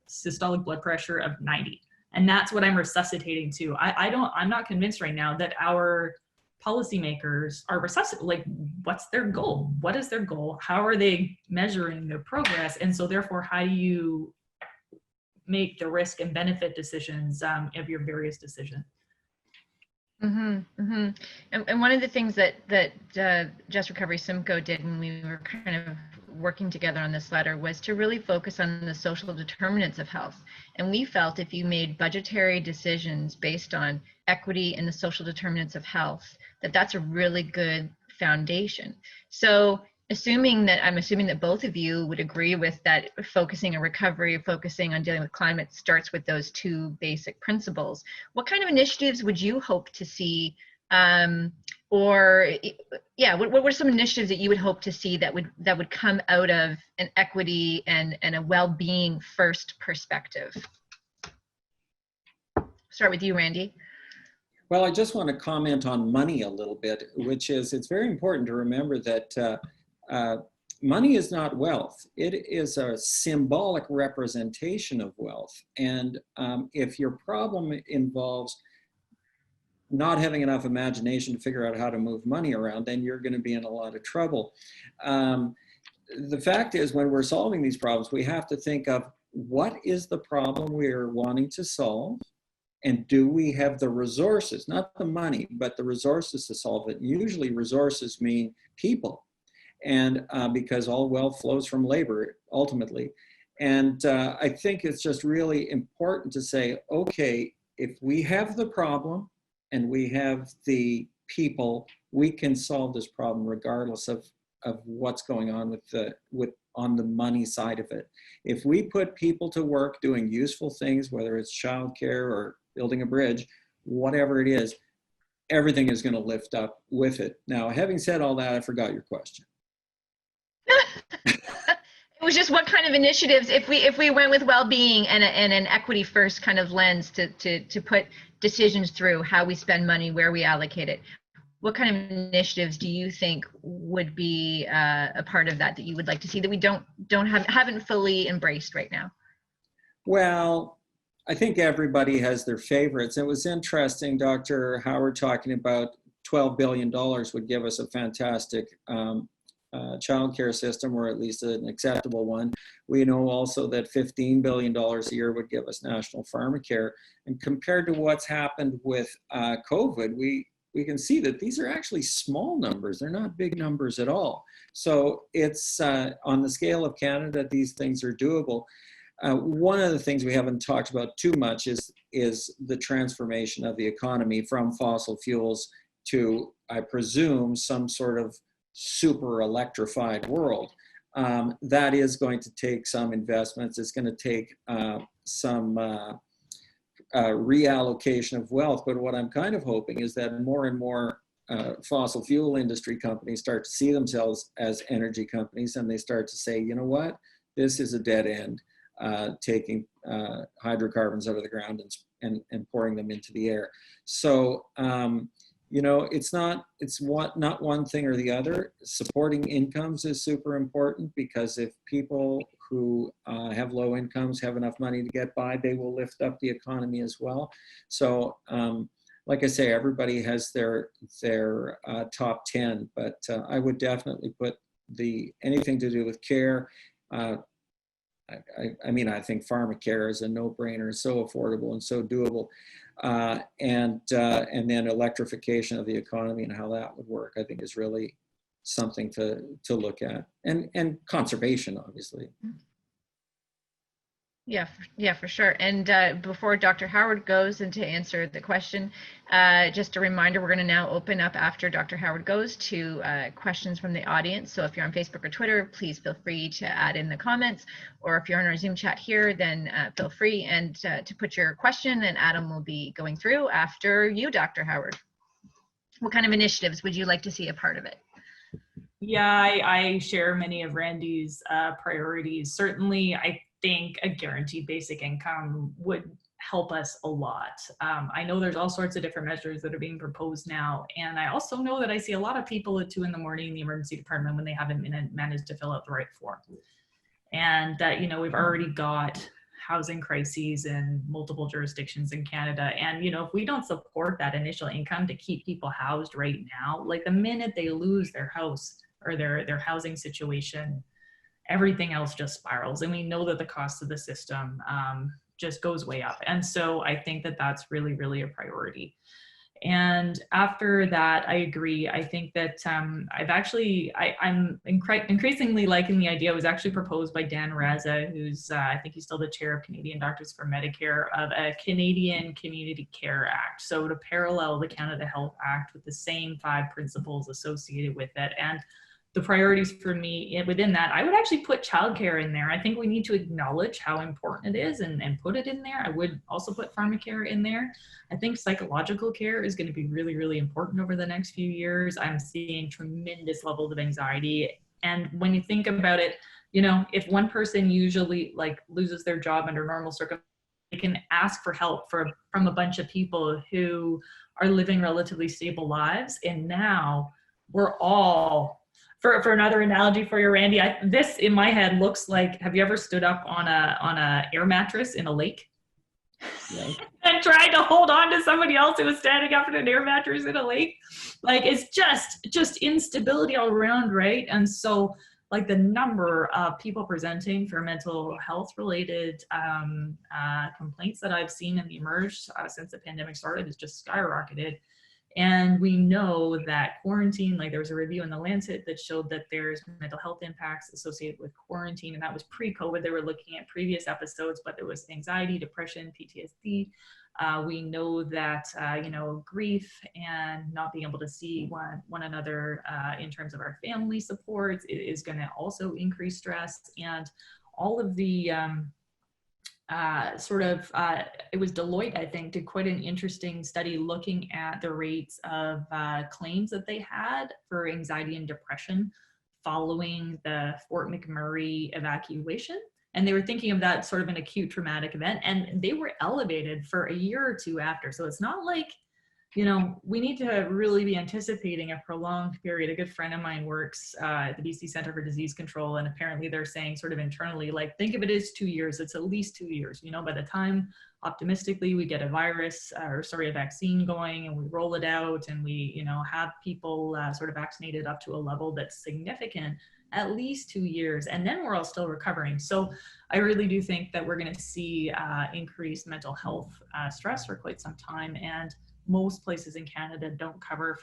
systolic blood pressure of 90. And that's what I'm resuscitating to. I'm not convinced right now that our policymakers are like, what's their goal? What is their goal? How are they measuring their progress? And so therefore, how do you make the risk and benefit decisions of your various decisions? Mm-hmm, mm-hmm. And one of the things that Just Recovery Simcoe did when we were kind of working together on this letter was to really focus on the social determinants of health. And we felt if you made budgetary decisions based on equity and the social determinants of health, that's a really good foundation. So I'm assuming that both of you would agree with that, focusing on recovery, focusing on dealing with climate starts with those two basic principles. What kind of initiatives would you hope to see, what were some initiatives that you would hope to see that would come out of an equity and a well-being first perspective? Start with you, Randy. Well, I just want to comment on money a little bit, which is, it's very important to remember that money is not wealth. It is a symbolic representation of wealth. And if your problem involves not having enough imagination to figure out how to move money around, then you're going to be in a lot of trouble. The fact is, when we're solving these problems, we have to think of what is the problem we're wanting to solve, and do we have the resources, not the money, but the resources to solve it. Usually resources mean people. And because all wealth flows from labor, ultimately. And I think it's just really important to say, okay, if we have the problem and we have the people, we can solve this problem regardless of what's going on on the money side of it. If we put people to work doing useful things, whether it's childcare or building a bridge, whatever it is, everything is going to lift up with it. Now, having said all that, I forgot your question. It was just what kind of initiatives, if we went with well-being and an equity first kind of lens to put decisions through how we spend money, where we allocate it, what kind of initiatives do you think would be a part of that you would like to see that we haven't fully embraced right now? Well, I think everybody has their favorites. It was interesting, Dr. Howard talking about $12 billion would give us a fantastic childcare system, or at least an acceptable one. We know also that $15 billion a year would give us national pharmacare. And compared to what's happened with COVID, we can see that these are actually small numbers. They're not big numbers at all. So it's on the scale of Canada, these things are doable. One of the things we haven't talked about too much is the transformation of the economy from fossil fuels to, I presume, some sort of super electrified world. That is going to take some investments. It's going to take some reallocation of wealth. But what I'm kind of hoping is that more and more fossil fuel industry companies start to see themselves as energy companies, and they start to say, you know what, this is a dead end. Taking hydrocarbons out of the ground and pouring them into the air. So, you know, it's not one thing or the other. Supporting incomes is super important, because if people who have low incomes have enough money to get by, they will lift up the economy as well. So, like I say, everybody has their top 10, but I would definitely put anything to do with care. I mean, I think pharmacare is a no-brainer. It's so affordable and so doable. And then electrification of the economy and how that would work, I think, is really something to look at. And conservation, obviously. Yeah, for sure. And before Dr. Howard goes and to answer the question, just a reminder, we're going to now open up after Dr. Howard goes to questions from the audience. So if you're on Facebook or Twitter, please feel free to add in the comments, or if you're on our Zoom chat here, then feel free and to put your question, and Adam will be going through after you, Dr. Howard. What kind of initiatives would you like to see a part of it? Yeah, I share many of Randy's priorities. Certainly, I think a guaranteed basic income would help us a lot. I know there's all sorts of different measures that are being proposed now. And I also know that I see a lot of people at 2 in the morning in the emergency department when they haven't managed to fill out the right form. And that, you know, we've already got housing crises in multiple jurisdictions in Canada. And, you know, if we don't support that initial income to keep people housed right now, like the minute they lose their house or their housing situation, everything else just spirals. And we know that the cost of the system just goes way up. And so I think that that's really, really a priority. And after that, I agree. I think that I'm increasingly liking the idea. It was actually proposed by Dan Raza, who's, I think he's still the chair of Canadian Doctors for Medicare, of a Canadian Community Care Act. So to parallel the Canada Health Act with the same 5 principles associated with it. And the priorities for me within that, I would actually put childcare in there. I think we need to acknowledge how important it is and put it in there. I would also put pharmacare in there. I think psychological care is going to be really, really important over the next few years. I'm seeing tremendous levels of anxiety. And when you think about it, you know, if one person usually like loses their job under normal circumstances, they can ask for help from a bunch of people who are living relatively stable lives. And now we're all, for another analogy for you, Randy, this in my head looks like, have you ever stood up on a air mattress in a lake? Yeah. And tried to hold on to somebody else who was standing up in an air mattress in a lake? Like, it's just instability all around, right? And so like the number of people presenting for mental health related complaints that I've seen in the Emerge since the pandemic started has just skyrocketed. And we know that quarantine, like there was a review in the Lancet that showed that there's mental health impacts associated with quarantine. And that was pre-COVID. They were looking at previous episodes, but there was anxiety, depression, PTSD. We know that, you know, grief and not being able to see one another in terms of our family supports is going to also increase stress. And all of the it was Deloitte, I think, did quite an interesting study looking at the rates of claims that they had for anxiety and depression following the Fort McMurray evacuation. And they were thinking of that sort of an acute traumatic event, and they were elevated for a year or two after. So it's not like you know, we need to really be anticipating a prolonged period. A good friend of mine works at the BC Centre for Disease Control, and apparently they're saying sort of internally, like, think of it as 2 years. It's at least 2 years. You know, by the time optimistically we get a virus a vaccine going and we roll it out and we, you know, have people sort of vaccinated up to a level that's significant, at least 2 years, and then we're all still recovering. So I really do think that we're going to see increased mental health stress for quite some time. And most places in Canada don't cover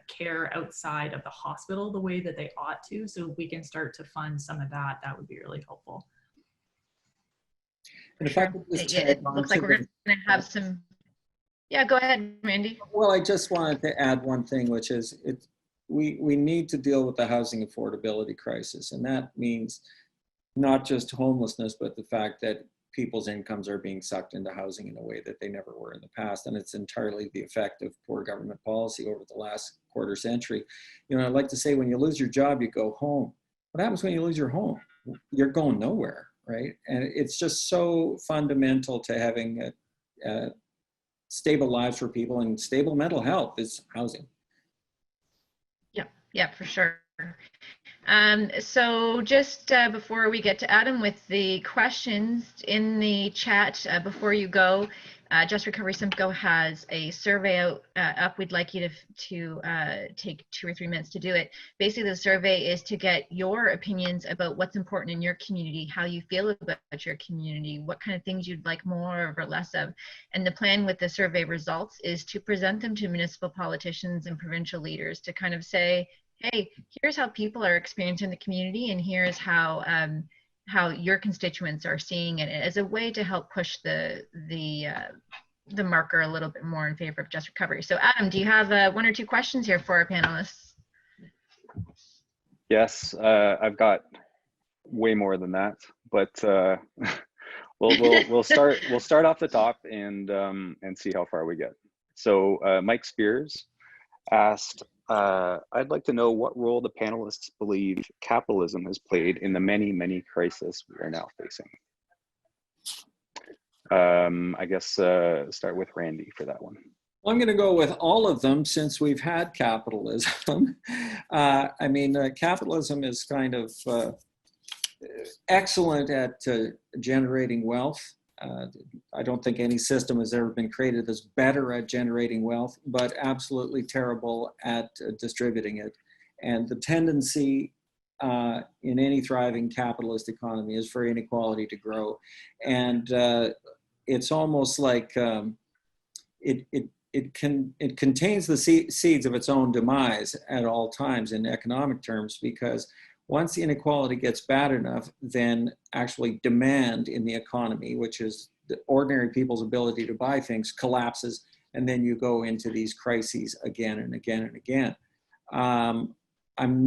care outside of the hospital the way that they ought to. So if we can start to fund some of that, that would be really helpful. And if I could just it looks like we're going to have some. Yeah, go ahead, Randy. Well, I just wanted to add one thing, which is we need to deal with the housing affordability crisis. And that means not just homelessness, but the fact that people's incomes are being sucked into housing in a way that they never were in the past. And it's entirely the effect of poor government policy over the last quarter century. You know, I like to say, when you lose your job, you go home. What happens when you lose your home? You're going nowhere, right? And it's just so fundamental to having stable lives for people, and stable mental health is housing. Yeah, for sure. So just before we get to Adam with the questions in the chat, before you go, Just Recovery Simcoe has a survey up. We'd like you to take 2 or 3 minutes to do it. Basically, the survey is to get your opinions about what's important in your community, how you feel about your community, what kind of things you'd like more or less of. And the plan with the survey results is to present them to municipal politicians and provincial leaders to kind of say, hey, here's how people are experiencing the community, and here's how your constituents are seeing it, as a way to help push the marker a little bit more in favor of just recovery. So Adam, do you have 1 or 2 questions here for our panelists? Yes, I've got way more than that, but we'll start off the top and see how far we get. So Mike Spears asked, I'd like to know what role the panelists believe capitalism has played in the many, many crises we are now facing. I guess start with Randy for that one. Well, I'm going to go with all of them, since we've had capitalism. I mean, capitalism is kind of excellent at generating wealth. I don't think any system has ever been created that's better at generating wealth, but absolutely terrible at distributing it. And the tendency in any thriving capitalist economy is for inequality to grow. And it's almost like it contains the seeds of its own demise at all times in economic terms, because once inequality gets bad enough, then actually demand in the economy, which is the ordinary people's ability to buy things, collapses, and then you go into these crises again and again and again. I'm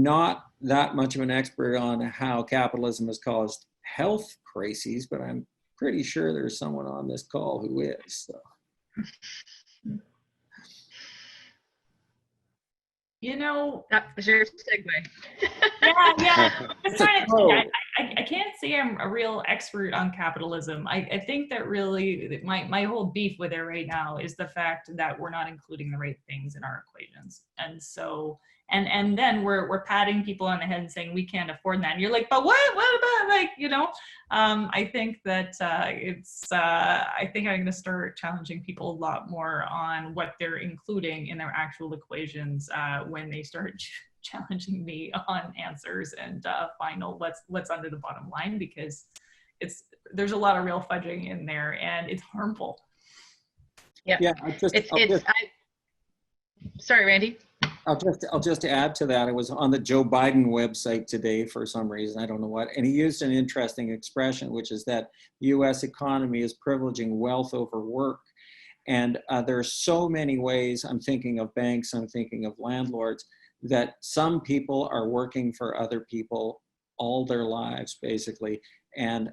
not that much of an expert on how capitalism has caused health crises, but I'm pretty sure there's someone on this call who is. So. You know, That was your segue. yeah. I can't say I'm a real expert on capitalism. I think that really my whole beef with it right now is the fact that we're not including the right things in our equations. And so, and then we're patting people on the head and saying we can't afford that. And you're like, but what about, like, you know? I think that I think I'm going to start challenging people a lot more on what they're including in their actual equations when they start challenging me on answers and final what's under the bottom line, because there's a lot of real fudging in there and it's harmful. Yeah. Sorry, Randy. I'll just add to that. I was on the Joe Biden website today for some reason, I don't know what, and he used an interesting expression, which is that the U.S. economy is privileging wealth over work. And there are so many ways, I'm thinking of banks, I'm thinking of landlords, that some people are working for other people all their lives, basically, and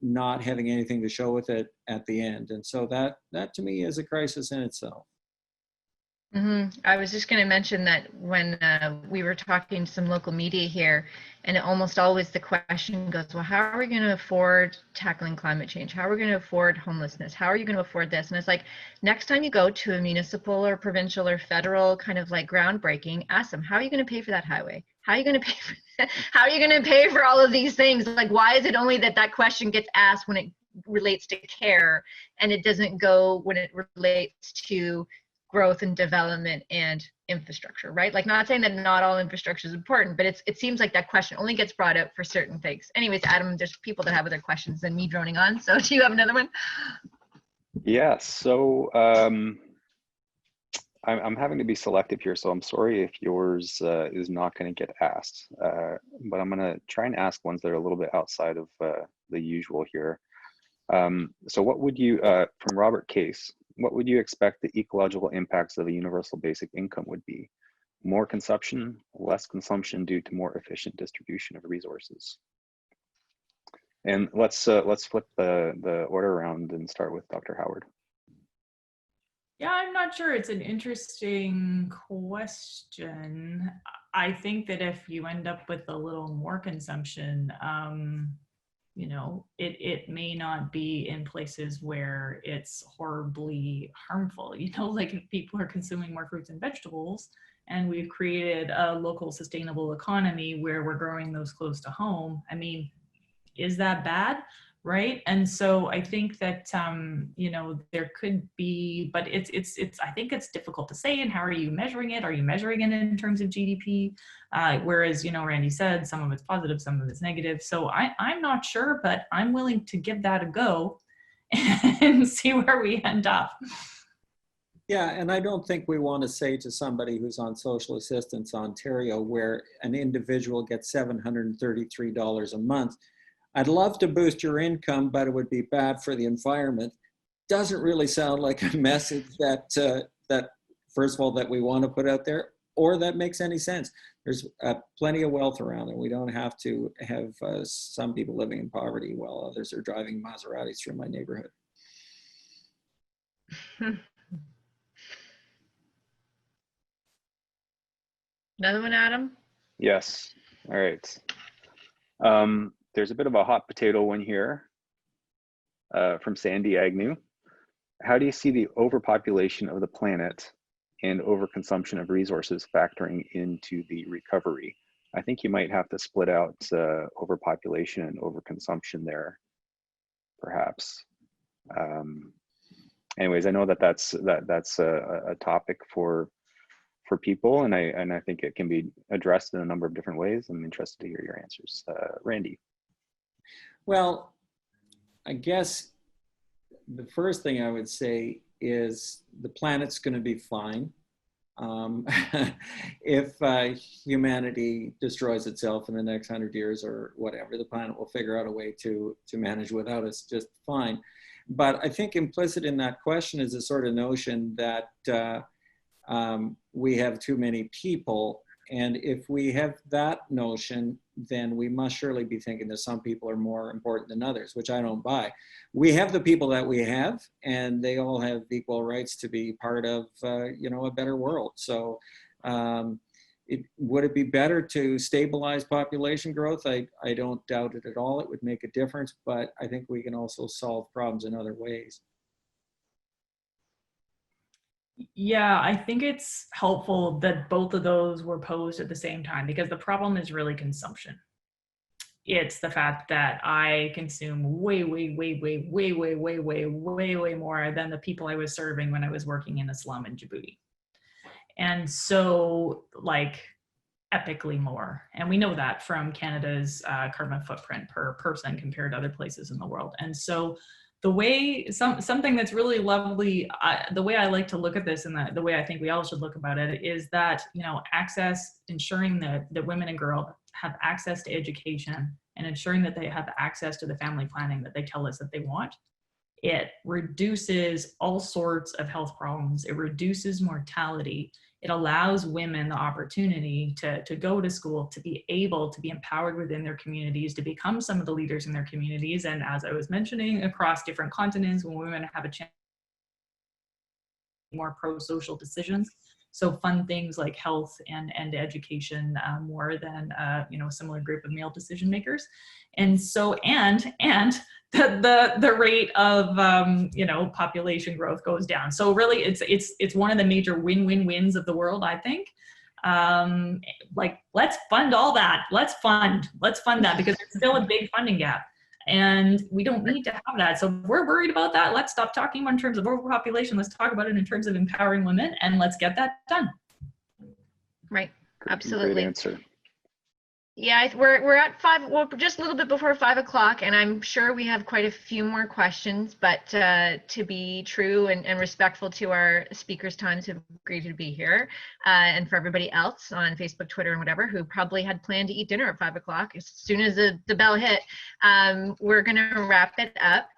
not having anything to show with it at the end. And so that to me is a crisis in itself. I was just going to mention that when we were talking to some local media here, and almost always the question goes, well, how are we going to afford tackling climate change? How are we going to afford homelessness? How are you going to afford this? And it's like, next time you go to a municipal or provincial or federal kind of like groundbreaking, ask them, how are you going to pay for that highway? How are you going to pay for that? How are you going to pay for all of these things? Like, why is it only that question gets asked when it relates to care, and it doesn't go when it relates to growth and development and infrastructure, right? Like, not saying that not all infrastructure is important, but it seems like that question only gets brought up for certain things. Anyways, Adam, there's people that have other questions than me droning on. So do you have another one? Yeah, so I'm having to be selective here, so I'm sorry if yours is not going to get asked, but I'm going to try and ask ones that are a little bit outside of the usual here. So what would you, from Robert Case, what would you expect the ecological impacts of a universal basic income would be? More consumption, less consumption due to more efficient distribution of resources? And let's flip the order around and start with Dr. Howard. Yeah, I'm not sure. It's an interesting question. I think that if you end up with a little more consumption, you know, it may not be in places where it's horribly harmful. You know, like if people are consuming more fruits and vegetables, and we've created a local sustainable economy where we're growing those close to home, I mean, is that bad? Right. And so I think that, you know, there could be, but it's, I think it's difficult to say. And how are you measuring it? Are you measuring it in terms of GDP? Whereas, you know, Randy said, some of it's positive, some of it's negative. So I'm not sure, but I'm willing to give that a go and see where we end up. Yeah, and I don't think we want to say to somebody who's on social assistance Ontario, where an individual gets $733 a month, I'd love to boost your income, but it would be bad for the environment. Doesn't really sound like a message that, that first of all, that we want to put out there, or that makes any sense. There's plenty of wealth around, and we don't have to have some people living in poverty while others are driving Maseratis through my neighborhood. Another one, Adam? Yes. All right. There's a bit of a hot potato one here from Sandy Agnew. How do you see the overpopulation of the planet and overconsumption of resources factoring into the recovery? I think you might have to split out overpopulation and overconsumption there, perhaps. Anyways, I know that that's a topic for people, and I think it can be addressed in a number of different ways. I'm interested to hear your answers. Randy. Well, I guess the first thing I would say is the planet's going to be fine. If humanity destroys itself in the next 100 years or whatever, the planet will figure out a way to manage without us just fine. But I think implicit in that question is a sort of notion that we have too many people. And if we have that notion, then we must surely be thinking that some people are more important than others, which I don't buy. We have the people that we have, and they all have equal rights to be part of, you know, a better world. So would it be better to stabilize population growth? I don't doubt it at all. It would make a difference, but I think we can also solve problems in other ways. Yeah, I think it's helpful that both of those were posed at the same time, because the problem is really consumption. It's the fact that I consume way more than the people I was serving when I was working in a slum in Djibouti. And so, like, epically more. And we know that from Canada's carbon footprint per person compared to other places in the world. And so the way, something that's really lovely, the way I like to look at this, and the way I think we all should look about it, is that, you know, access, ensuring that women and girls have access to education, and ensuring that they have access to the family planning that they tell us that they want. It reduces all sorts of health problems. It reduces mortality. It allows women the opportunity to go to school, to be able to be empowered within their communities, to become some of the leaders in their communities. And as I was mentioning, across different continents, when women have a chance to make more pro-social decisions, So fund things like health and education more than you know, a similar group of male decision makers. And so and the rate of you know, population growth goes down. So really, it's one of the major win-win-wins of the world, I think. Like, let's fund all that. Let's fund that, because there's still a big funding gap, and we don't need to have that. So if we're worried about that, let's stop talking about in terms of overpopulation. Let's talk about it in terms of empowering women, and let's get that done. Right. Absolutely. Great answer. Yeah, we're at 5. Well, just a little bit before 5 o'clock, and I'm sure we have quite a few more questions. But to be true and respectful to our speakers' times who've agreed to be here, and for everybody else on Facebook, Twitter, and whatever who probably had planned to eat dinner at 5 o'clock as soon as the bell hit, we're gonna wrap it up.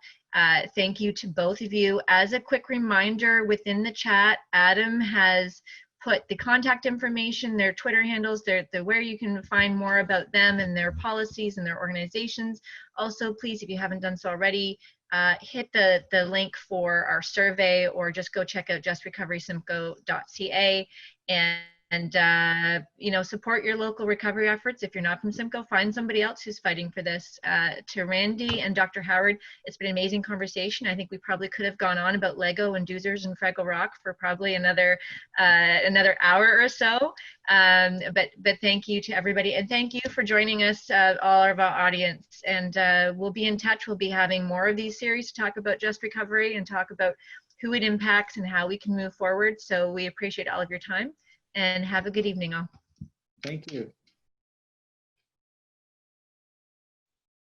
Thank you to both of you. As a quick reminder, within the chat, Adam has put the contact information, their Twitter handles, where you can find more about them and their policies and their organizations. Also, please, if you haven't done so already, hit the link for our survey, or just go check out justrecoverysimcoe.ca and you know, support your local recovery efforts. If you're not from Simcoe, find somebody else who's fighting for this. To Randy and Dr. Howard, it's been an amazing conversation. I think we probably could have gone on about Lego and Doozers and Fraggle Rock for probably another hour or so. But thank you to everybody, and thank you for joining us, all of our audience. And we'll be in touch. We'll be having more of these series to talk about just recovery and talk about who it impacts and how we can move forward. So we appreciate all of your time. And have a good evening all. Thank you.